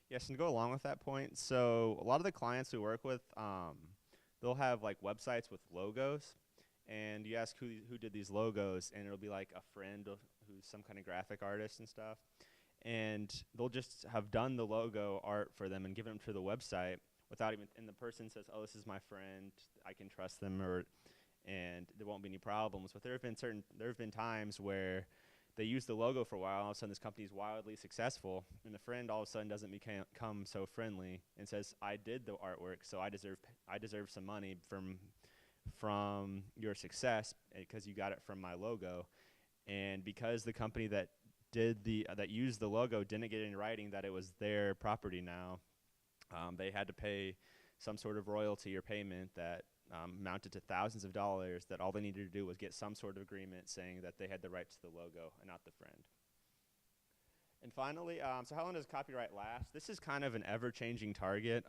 Yes, and to go along with that point, so a lot of the clients we work with, they'll have like websites with logos, and you ask who did these logos, and it'll be like a friend who's some kind of graphic artist and stuff, and they'll just have done the logo art for them and given them to the website without even, and the person says, "Oh, this is my friend, I can trust them," or and there won't be any problems. But there have been times where they use the logo for a while, and all of a sudden this company is wildly successful, and the friend all of a sudden doesn't become so friendly and says, "I did the artwork, so I deserve some money from your success because you got it from my logo." And because the company that used the logo didn't get in writing that it was their property now, they had to pay some sort of royalty or payment that amounted to thousands of dollars, that all they needed to do was get some sort of agreement saying that they had the right to the logo and not the friend. And finally, so how long does copyright last? This is kind of an ever-changing target.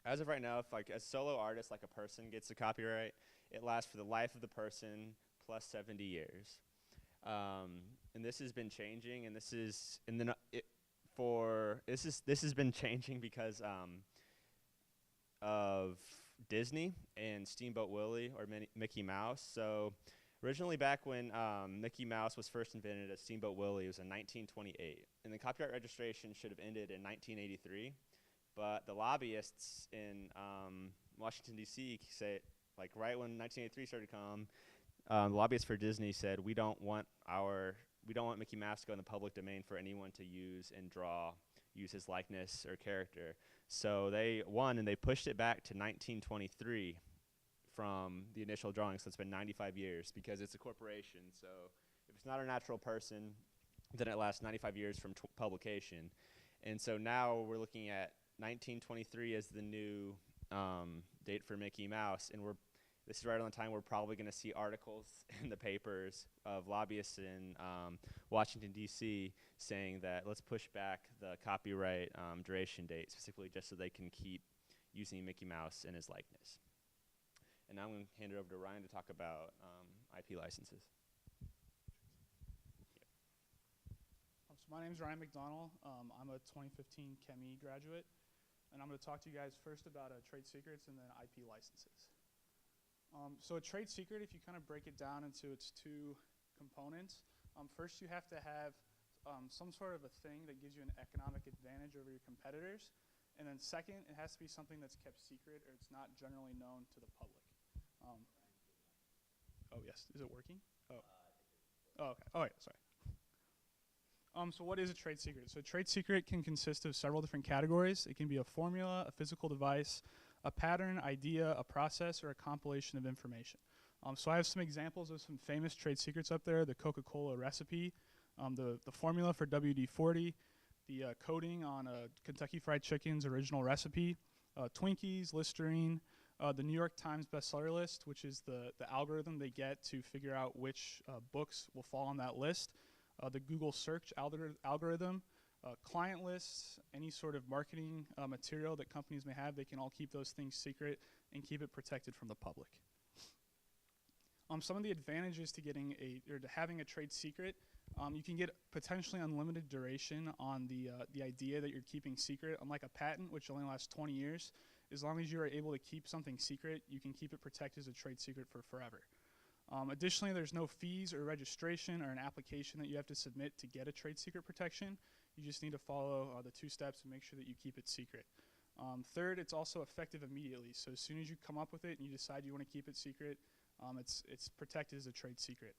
As of right now, if like a solo artist, like a person gets a copyright, it lasts for the life of the person plus 70 years. And this has been changing, and this is, and then this has been changing because of Disney and Steamboat Willie or Mickey Mouse. So originally, back when Mickey Mouse was first invented as Steamboat Willie, it was in 1928, and the copyright registration should have ended in 1983. But the lobbyists in Washington D.C. say, like right when 1983 started to come, the lobbyists for Disney said, we don't want Mickey Mouse to go in the public domain for anyone to use and use his likeness or character. So they won, and they pushed it back to 1923 from the initial drawing. So it's been 95 years because it's a corporation. So if it's not a natural person, then it lasts 95 years from publication. And so now we're looking at 1923 as the new date for Mickey Mouse, and this is right on the time we're probably going to see articles in the papers of lobbyists in Washington, D.C. saying that let's push back the copyright duration date, specifically just so they can keep using Mickey Mouse in his likeness. And now I'm going to hand it over to Ryan to talk about IP licenses. So my name is Ryan McDonald. I'm a 2015 ChemE graduate, and I'm going to talk to you guys first about trade secrets and then IP licenses. So a trade secret, if you kind of break it down into its two components, first you have to have some sort of a thing that gives you an economic advantage over your competitors, and then second, it has to be something that's kept secret or it's not generally known to the public. Oh yes, is it working? Oh, okay. Oh yeah, sorry. So what is a trade secret? So a trade secret can consist of several different categories. It can be a formula, a physical device, a pattern, idea, a process, or a compilation of information. So I have some examples of some famous trade secrets up there: the Coca-Cola recipe, the formula for WD-40, the coding on Kentucky Fried Chicken's original recipe, Twinkies, Listerine, the New York Times bestseller list, which is the algorithm they get to figure out which books will fall on that list, the Google search algorithm, client lists, any sort of marketing material that companies may have. They can all keep those things secret and keep it protected from the public. Some of the advantages to having a trade secret, you can get potentially unlimited duration on the idea that you're keeping secret. Unlike a patent, which only lasts 20 years, as long as you are able to keep something secret, you can keep it protected as a trade secret for forever. Additionally, there's no fees or registration or an application that you have to submit to get a trade secret protection. You just need to follow the 2 steps and make sure that you keep it secret. Third, it's also effective immediately. So as soon as you come up with it and you decide you want to keep it secret, it's protected as a trade secret.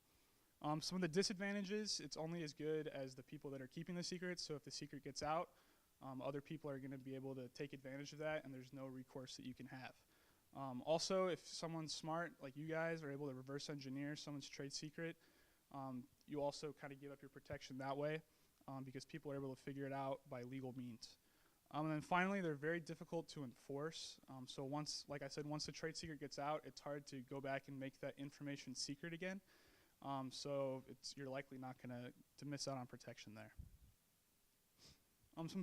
Some of the disadvantages, it's only as good as the people that are keeping the secret. So if the secret gets out, other people are going to be able to take advantage of that, and there's no recourse that you can have. Also, if someone's smart, like you guys, are able to reverse engineer someone's trade secret, you also kind of give up your protection that way because people are able to figure it out by legal means. And then finally, they're very difficult to enforce. So like I said, once the trade secret gets out, it's hard to go back and make that information secret again. So you're likely not going to miss out on protection there.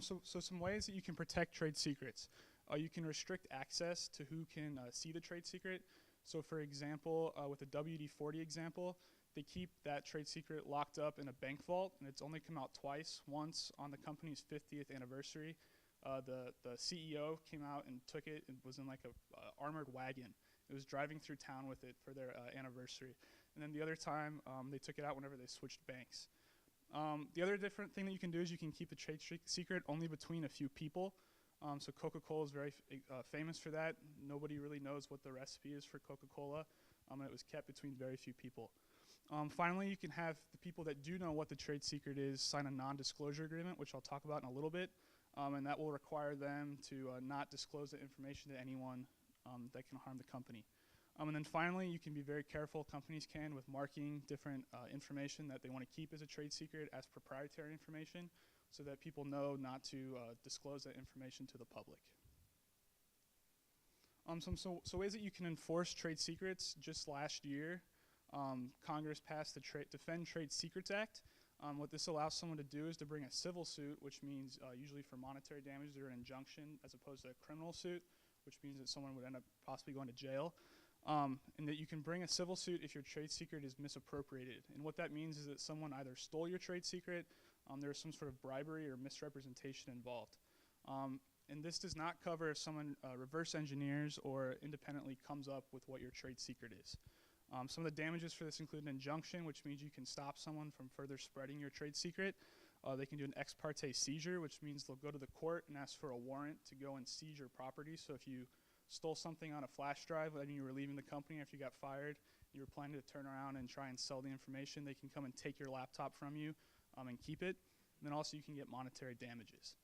So some ways that you can protect trade secrets. You can restrict access to who can see the trade secret. So for example, with the WD-40 example, they keep that trade secret locked up in a bank vault, and it's only come out twice. Once on the company's 50th anniversary, the CEO came out and took it and was in like a armored wagon. It was driving through town with it for their anniversary. And then the other time, they took it out whenever they switched banks. The other different thing that you can do is you can keep the trade secret only between a few people. So Coca-Cola is very famous for that. Nobody really knows what the recipe is for Coca-Cola, and it was kept between very few people. Finally, you can have the people that do know what the trade secret is sign a non-disclosure agreement, which I'll talk about in a little bit, and that will require them to not disclose the information to anyone that can harm the company. And then finally, you can be very careful, companies can, with marking different information that they want to keep as a trade secret as proprietary information so that people know not to disclose that information to the public. So ways that you can enforce trade secrets. Just last year, Congress passed the Defend Trade Secrets Act. What this allows someone to do is to bring a civil suit, which means usually for monetary damages or an injunction, as opposed to a criminal suit, which means that someone would end up possibly going to jail. And that you can bring a civil suit if your trade secret is misappropriated. And what that means is that someone either stole your trade secret, there was some sort of bribery or misrepresentation involved. And this does not cover if someone reverse engineers or independently comes up with what your trade secret is. Some of the damages for this include an injunction, which means you can stop someone from further spreading your trade secret. They can do an ex parte seizure, which means they'll go to the court and ask for a warrant to go and seize your property. So if you stole something on a flash drive and you were leaving the company after you got fired, you were planning to turn around and try and sell the information, they can come and take your laptop from you and keep it. And then also you can get monetary damages.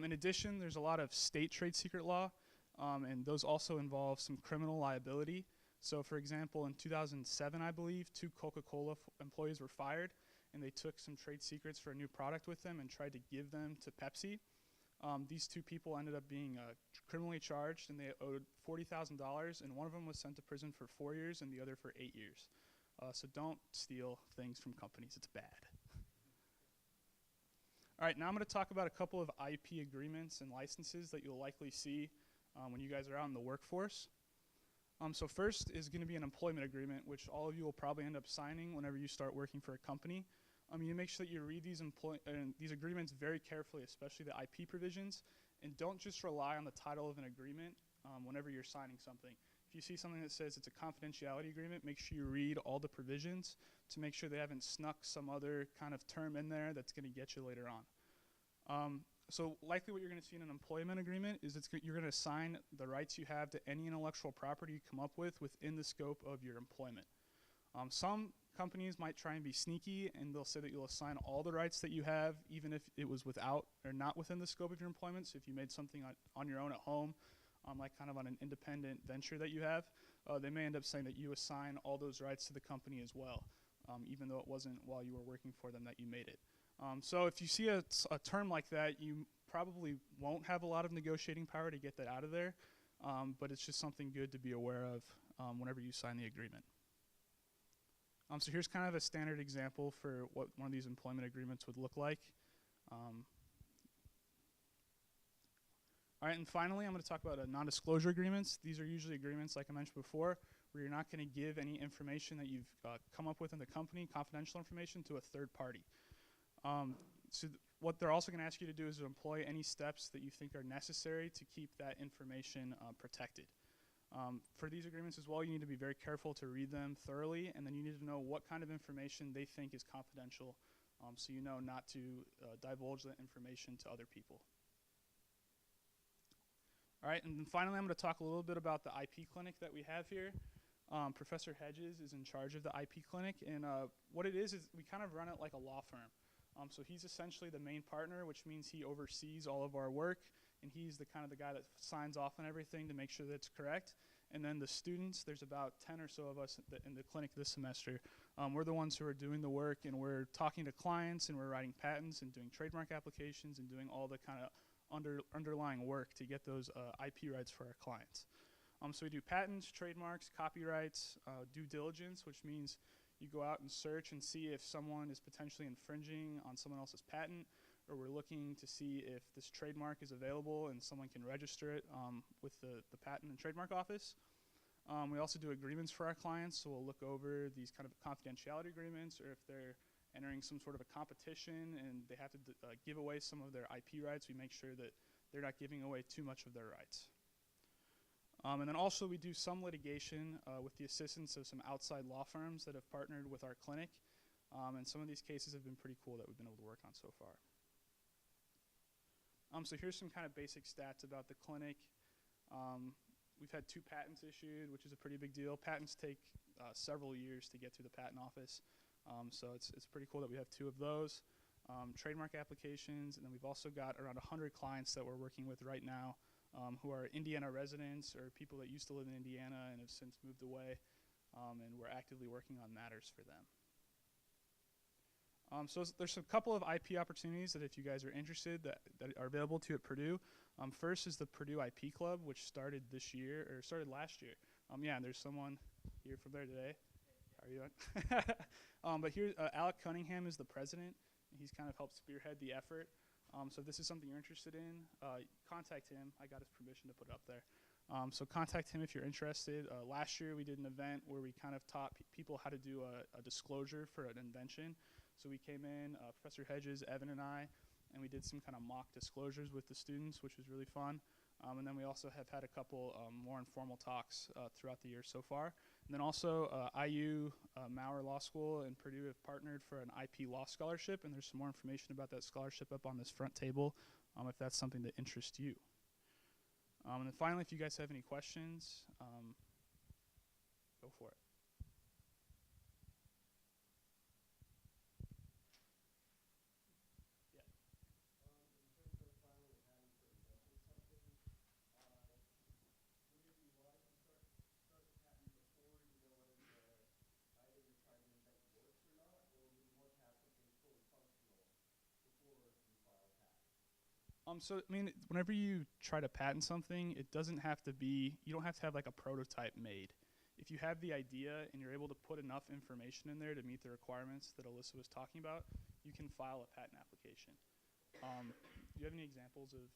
In addition, there's a lot of state trade secret law, and those also involve some criminal liability. So for example, in 2007, I believe, 2 Coca-Cola employees were fired, and they took some trade secrets for a new product with them and tried to give them to Pepsi. These 2 people ended up being criminally charged, and they owed $40,000, and one of them was sent to prison for 4 years and the other for 8 years. So don't steal things from companies, it's bad. All right, now I'm going to talk about a couple of IP agreements and licenses that you'll likely see when you guys are out in the workforce. So first is going to be an employment agreement, which all of you will probably end up signing whenever you start working for a company. You make sure that you read these agreements very carefully, especially the IP provisions, and don't just rely on the title of an agreement whenever you're signing something. If you see something that says it's a confidentiality agreement, make sure you read all the provisions to make sure they haven't snuck some other kind of term in there that's going to get you later on. So likely what you're going to see in an employment agreement is you're going to assign the rights you have to any intellectual property you come up with within the scope of your employment. Some companies might try and be sneaky, and they'll say that you'll assign all the rights that you have, even if it was without or not within the scope of your employment. So if you made something on your own at home, like kind of on an independent venture that you have, they may end up saying that you assign all those rights to the company as well, even though it wasn't while you were working for them that you made it. So if you see a term like that, you probably won't have a lot of negotiating power to get that out of there, but it's just something good to be aware of whenever you sign the agreement. So here's kind of a standard example for what one of these employment agreements would look like. All right, and finally, I'm going to talk about non-disclosure agreements. These are usually agreements, like I mentioned before, where you're not going to give any information that you've come up with in the company, confidential information, to a third party. So what they're also going to ask you to do is to employ any steps that you think are necessary to keep that information protected. For these agreements as well, you need to be very careful to read them thoroughly, and then you need to know what kind of information they think is confidential, so you know not to divulge that information to other people. All right, and then finally I'm going to talk a little bit about the IP clinic that we have here. Professor Hedges is in charge of the IP clinic, and what it is we kind of run it like a law firm. So he's essentially the main partner, which means he oversees all of our work, and he's the kind of the guy that signs off on everything to make sure that it's correct. And then the students, there's about 10 or so of us in the clinic this semester. We're the ones who are doing the work, and we're talking to clients, and we're writing patents and doing trademark applications and doing all the kind of underlying work to get those IP rights for our clients. So we do patents, trademarks, copyrights, due diligence, which means you go out and search and see if someone is potentially infringing on someone else's patent, or we're looking to see if this trademark is available and someone can register it with the Patent and Trademark Office. We also do agreements for our clients, so we'll look over these kind of confidentiality agreements, or if they're entering some sort of a competition and they have to give away some of their IP rights, we make sure that they're not giving away too much of their rights. And then also we do some litigation with the assistance of some outside law firms that have partnered with our clinic. And some of these cases have been pretty cool that we've been able to work on so far. So here's some kind of basic stats about the clinic. We've had 2 patents issued, which is a pretty big deal. Patents take several years to get through the patent office. So it's pretty cool that we have 2 of those. Trademark applications, and then we've also got around 100 clients that we're working with right now who are Indiana residents or people that used to live in Indiana and have since moved away, and we're actively working on matters for them. So there's a couple of IP opportunities that if you guys are interested that are available to you at Purdue. First is the Purdue IP Club, which started this year, or started last year. Yeah, and there's someone here from there today. How are you doing? But here, Alec Cunningham is the president. He's kind of helped spearhead the effort. So if this is something you're interested in, contact him. I got his permission to put it up there. So contact him if you're interested. Last year we did an event where we kind of taught people how to do a disclosure for an invention. So we came in, Professor Hedges, Evan, and I, and we did some kind of mock disclosures with the students, which was really fun. And then we also have had a couple more informal talks throughout the year so far. And then also IU, Maurer Law School, and Purdue have partnered for an IP law scholarship, and there's some more information about that scholarship up on this front table if that's something that interests you. And then finally, if you guys have any questions, go for it. So, I mean, whenever you try to patent something, it doesn't have to be, you don't have to have like a prototype made. If you have the idea and you're able to put enough information in there to meet the requirements that Alyssa was talking about, you can file a patent application. Do you have any examples of?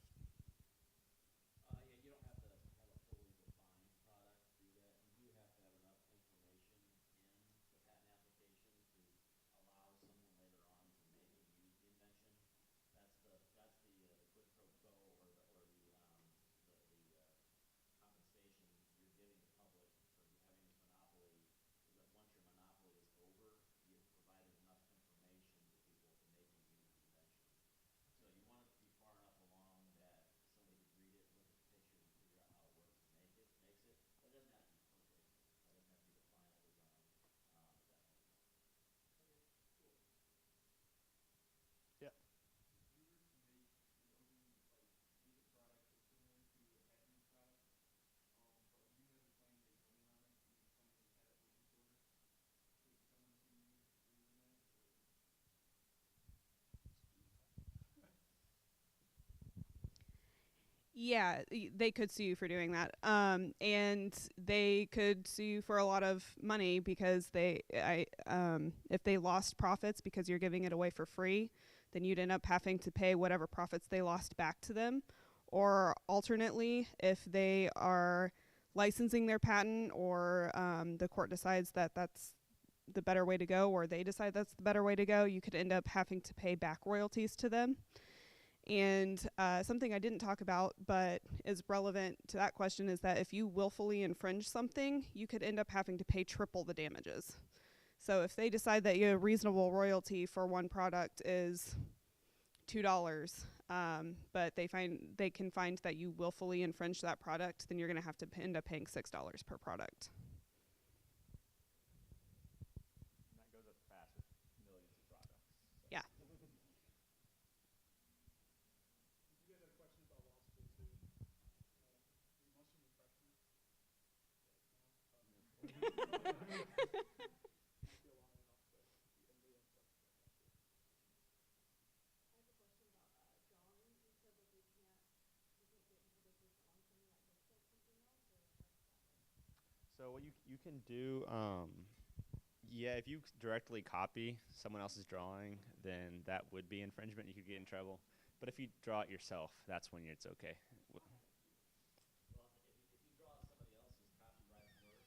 Yeah, you don't have to have a fully defined product to do that. You do have to have enough information in the patent application to allow someone later on to make and use the invention. That's the quid pro quo or the compensation you're giving the public for having this monopoly is that once your monopoly is over, you've provided enough information to people to make and use the invention. So you want it to be far enough along that somebody could read it, look at the picture, and figure out how it works and makes it. But it doesn't have to be perfect. It doesn't have to be the final design. If that makes sense. Okay, cool. Yeah. Yeah, they could sue you for doing that. And they could sue you for a lot of money because if they lost profits because you're giving it away for free, then you'd end up having to pay whatever profits they lost back to them. Or alternately, if they are licensing their patent or the court decides that that's the better way to go, or they decide that's the better way to go, you could end up having to pay back royalties to them. And something I didn't talk about but is relevant to that question is that if you willfully infringe something, you could end up having to pay triple the damages. So if they decide that your reasonable royalty for one product is $2, but they can find that you willfully infringe that product, then you're going to have to end up paying $6 per product. And that goes up fast with millions of products. So. Yeah. So what you can do, yeah, if you directly copy someone else's drawing, then that would be infringement. You could get in trouble. But if you draw it yourself, that's when it's okay. Well, if you draw somebody else's copyrighted work,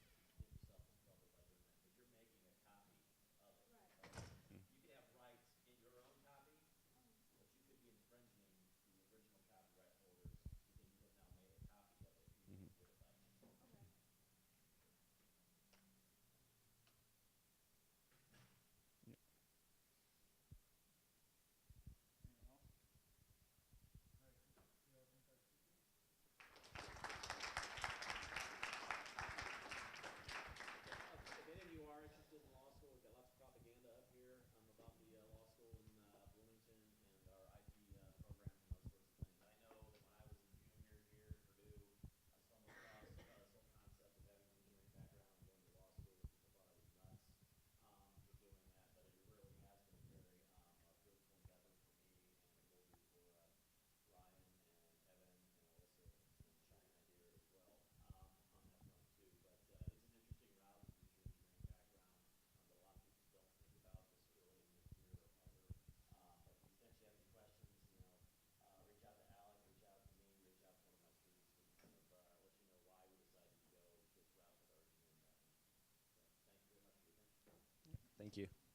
Thank you.